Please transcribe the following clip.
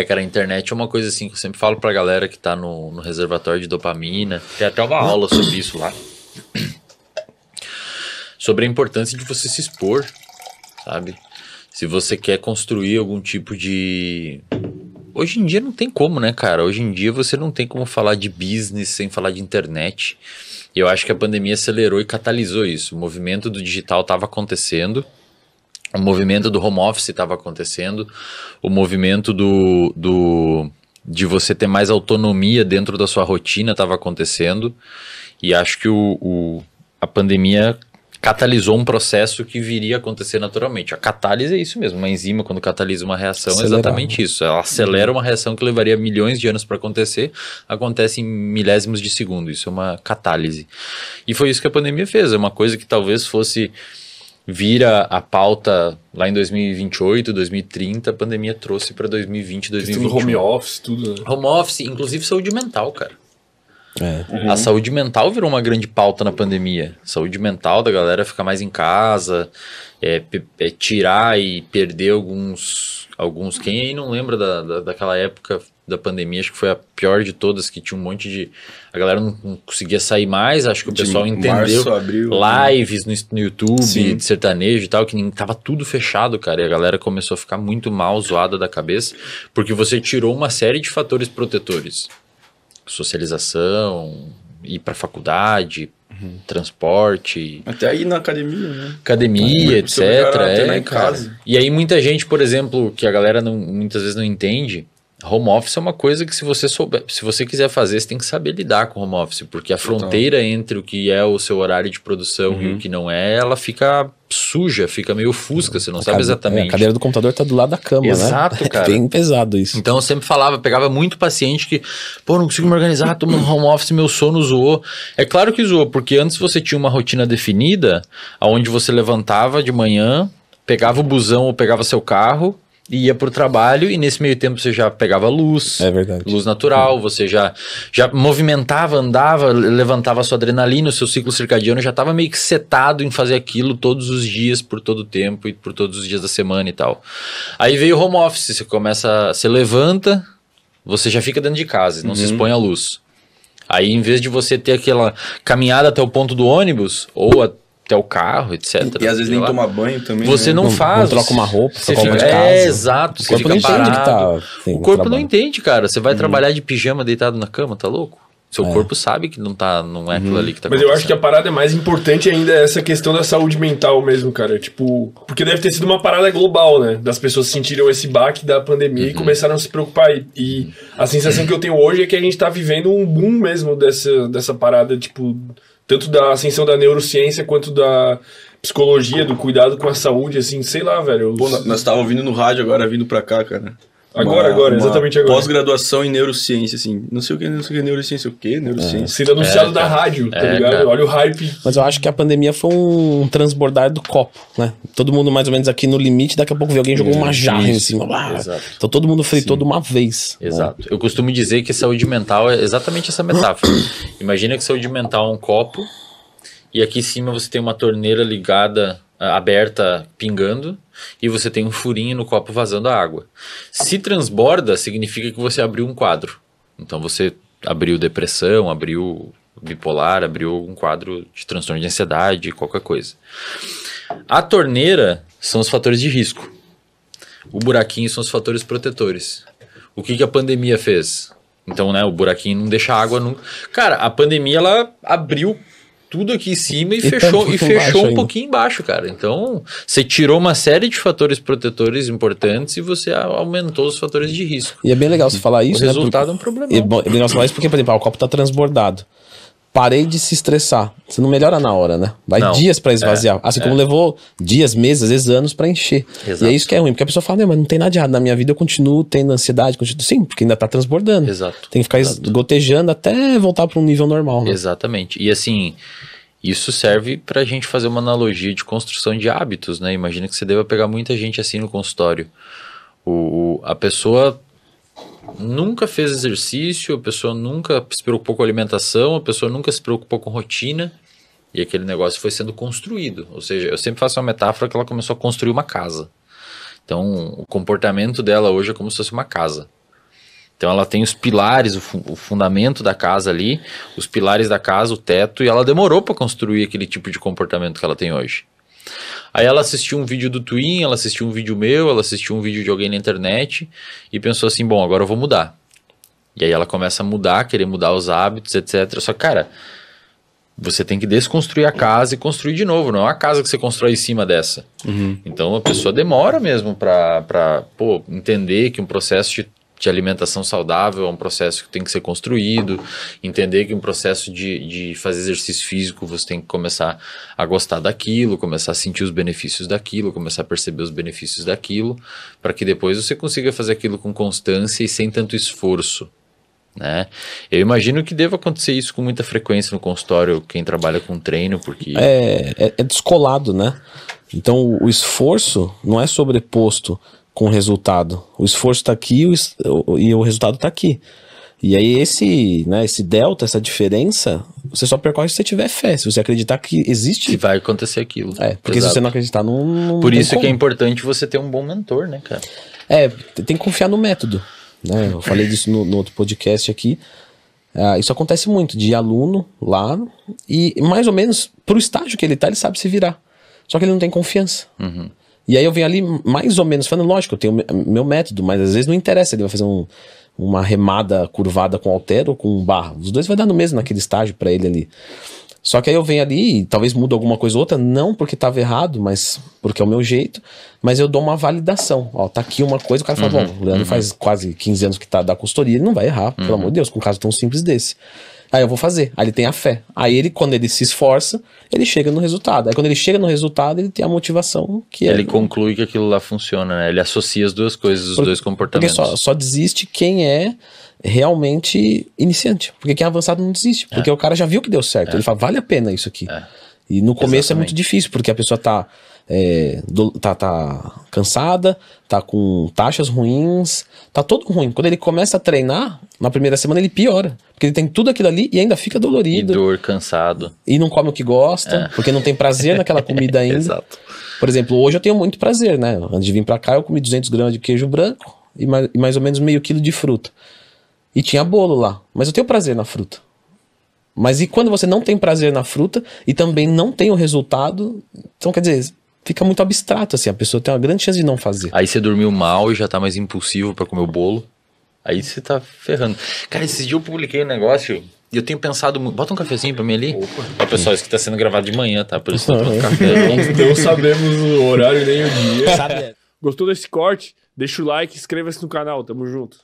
Cara, a internet é uma coisa assim que eu sempre falo pra galera que tá no reservatório de dopamina. Tem até uma aula sobre isso lá. Sobre a importância de você se expor, sabe? Se você quer construir algum tipo de... Hoje em dia não tem como, né, cara? Hoje em dia você não tem como falar de business sem falar de internet. E eu acho que a pandemia acelerou e catalisou isso. O movimento do digital estava acontecendo. O movimento do home office estava acontecendo. O movimento de você ter mais autonomia dentro da sua rotina estava acontecendo. E acho que a pandemia catalisou um processo que viria a acontecer naturalmente. A catálise é isso mesmo, uma enzima quando catalisa uma reação é exatamente isso. Ela acelera uma reação que levaria milhões de anos para acontecer, acontece em milésimos de segundo. Isso é uma catálise. E foi isso que a pandemia fez. É uma coisa que talvez fosse vir a pauta lá em 2028, 2030, a pandemia trouxe para 2020, 2021. Home office, tudo, né? Home office, inclusive saúde mental, cara. A saúde mental virou uma grande pauta na pandemia. Saúde mental da galera ficar mais em casa, tirar e perder alguns. Quem aí não lembra daquela época da pandemia? Acho que foi a pior de todas, que tinha um monte de... A galera não conseguia sair mais, acho que o pessoal entendeu. Março, abril, lives no YouTube, de sertanejo e tal, que tava tudo fechado, cara. E a galera começou a ficar muito mal, zoada da cabeça, porque você tirou uma série de fatores protetores. Socialização, ir pra faculdade, transporte. Até ir na academia, né? Academia, etc. Em casa. E aí muita gente, por exemplo, que a galera muitas vezes não entende, home office é uma coisa que se você quiser fazer, você tem que saber lidar com home office, porque a fronteira entre o que é o seu horário de produção e o que não é, ela fica suja, fica meio fusca, você não sabe exatamente. A cadeira do computador tá do lado da cama, Exato, né? cara. É bem pesado isso. Então eu sempre falava, pegava muito paciente que, não consigo me organizar, tô no home office, meu sono zoou. É claro que zoou, porque antes você tinha uma rotina definida, onde você levantava de manhã, pegava o busão ou pegava seu carro, e ia pro trabalho, e nesse meio tempo você já pegava luz, luz natural, você já movimentava, andava, levantava a sua adrenalina, o seu ciclo circadiano já estava meio que setado em fazer aquilo todos os dias, por todo o tempo e por todos os dias da semana e tal. Aí veio o home office, você levanta, você já fica dentro de casa, não se expõe à luz. Aí em vez de você ter aquela caminhada até o ponto do ônibus, ou até o carro, etc. E às vezes nem tomar banho também. Você não faz. Não troca uma roupa, você troca uma fica, de casa. Exato. O corpo não entende que tá... O corpo não entende, cara. Você vai trabalhar de pijama deitado na cama, tá louco? Seu corpo sabe que não é aquilo ali que tá acontecendo. Mas eu acho que a parada mais importante ainda é essa questão da saúde mental mesmo, cara. Tipo, porque deve ter sido uma parada global, né? Das pessoas sentiram esse baque da pandemia e começaram a se preocupar. E a sensação que eu tenho hoje é que a gente tá vivendo um boom mesmo dessa parada, tipo, tanto da ascensão da neurociência quanto da psicologia, do cuidado com a saúde, assim, sei lá, velho. Pô, nós estávamos ouvindo no rádio agora, vindo pra cá, cara. Exatamente agora. Pós-graduação em neurociência, assim. Não sei o que, neurociência, o quê? Neurociência. Sendo anunciado da rádio, tá ligado? Cara. Olha o hype. Mas eu acho que a pandemia foi um transbordar do copo, né? Todo mundo mais ou menos aqui no limite, daqui a pouco veio alguém jogou uma jarra em cima. Então todo mundo fritou de uma vez. Exato. Né? Eu costumo dizer que saúde mental é exatamente essa metáfora. Imagina que saúde mental é um copo e aqui em cima você tem uma torneira ligada, aberta, pingando, e você tem um furinho no copo vazando a água. Se transborda, significa que você abriu um quadro. Então você abriu depressão, abriu bipolar, abriu um quadro de transtorno de ansiedade, qualquer coisa. A torneira são os fatores de risco. O buraquinho são os fatores protetores. O que a pandemia fez? Então, né, o buraquinho não deixa água nunca. Cara, a pandemia, ela abriu tudo aqui em cima e fechou um pouquinho embaixo, cara. Então, você tirou uma série de fatores protetores importantes e você aumentou os fatores de risco. E é bem legal você falar isso, o resultado é um problema. É bem legal você falar isso porque, por exemplo, o copo tá transbordado. Parei de se estressar. Você não melhora na hora, né? Vai dias pra esvaziar. Assim como levou dias, meses, às vezes anos pra encher. Exato. E é isso que é ruim. Porque a pessoa fala, mas não tem nada de errado na minha vida, eu continuo tendo ansiedade. Sim, porque ainda tá transbordando. Exato. Tem que ficar gotejando até voltar pra um nível normal, né? Exatamente. E assim, isso serve pra gente fazer uma analogia de construção de hábitos, né? Imagina que você deva pegar muita gente assim no consultório. A pessoa nunca fez exercício, a pessoa nunca se preocupou com alimentação, a pessoa nunca se preocupou com rotina, e aquele negócio foi sendo construído. Ou seja, eu sempre faço uma metáfora que ela começou a construir uma casa. Então, o comportamento dela hoje é como se fosse uma casa. Então ela tem os pilares, o fundamento da casa ali, os pilares da casa, o teto, e ela demorou para construir aquele tipo de comportamento que ela tem hoje. Aí ela assistiu um vídeo do Twin, ela assistiu um vídeo meu, ela assistiu um vídeo de alguém na internet e pensou assim, bom, agora eu vou mudar. E aí ela começa a mudar, querer mudar os hábitos, etc. Só que, cara, você tem que desconstruir a casa e construir de novo, não é uma casa que você constrói em cima dessa. Então a pessoa demora mesmo para entender que um processo de alimentação saudável é um processo que tem que ser construído, entender que um processo de fazer exercício físico você tem que começar a gostar daquilo, começar a sentir os benefícios daquilo, começar a perceber os benefícios daquilo, para que depois você consiga fazer aquilo com constância e sem tanto esforço, né? Eu imagino que deva acontecer isso com muita frequência no consultório, quem trabalha com treino, porque... É descolado, né? Então o esforço não é sobreposto com o resultado. O esforço está aqui e o resultado está aqui. E aí esse delta, essa diferença, você só percorre se você tiver fé, se você acreditar que existe... Que vai acontecer aquilo. Porque se você não acreditar, não Por isso como. que é importante você ter um bom mentor, né, cara? Tem que confiar no método, né? Eu falei disso no outro podcast aqui. Isso acontece muito, de aluno lá, e mais ou menos, pro estágio que ele tá, ele sabe se virar. Só que ele não tem confiança. E aí eu venho ali mais ou menos falando, lógico, eu tenho meu método, mas às vezes não interessa, ele vai fazer uma remada curvada com halter ou com barra. Os dois vai dar no mesmo naquele estágio pra ele ali. Só que aí eu venho ali e talvez mude alguma coisa ou outra, não porque estava errado, mas porque é o meu jeito, mas eu dou uma validação. Ó, tá aqui uma coisa, o cara fala, bom, o Leandro faz quase 15 anos que tá da consultoria, ele não vai errar, pelo amor de Deus, com um caso tão simples desse. Aí eu vou fazer, aí ele tem a fé. Aí ele, quando ele se esforça, ele chega no resultado. Aí quando ele chega no resultado, ele tem a motivação que ele conclui que aquilo lá funciona, né? Ele associa as duas coisas, os dois comportamentos. Porque só desiste quem é realmente iniciante. Porque quem é avançado não desiste. Porque o cara já viu que deu certo. Ele fala, vale a pena isso aqui. E no começo é muito difícil, porque a pessoa tá cansada, tá com taxas ruins, tá todo ruim. Quando ele começa a treinar, na primeira semana ele piora. Porque ele tem tudo aquilo ali e ainda fica dolorido. E dor, cansado. E não come o que gosta, porque não tem prazer naquela comida ainda. Exato. Por exemplo, hoje eu tenho muito prazer, né? Antes de vir pra cá eu comi 200 gramas de queijo branco e mais ou menos meio quilo de fruta. E tinha bolo lá. Mas eu tenho prazer na fruta. Mas e quando você não tem prazer na fruta e também não tem o resultado, então quer dizer, fica muito abstrato assim, a pessoa tem uma grande chance de não fazer. Aí você dormiu mal e já tá mais impulsivo pra comer o bolo. Aí você tá ferrando. Cara, esses dias eu publiquei um negócio e eu tenho pensado... Bota um cafezinho pra mim ali. Opa. Ó, pessoal, isso aqui tá sendo gravado de manhã, tá? Por isso tá tomando café. Não sabemos o horário nem o dia. Gostou desse corte? Deixa o like e inscreva-se no canal. Tamo junto.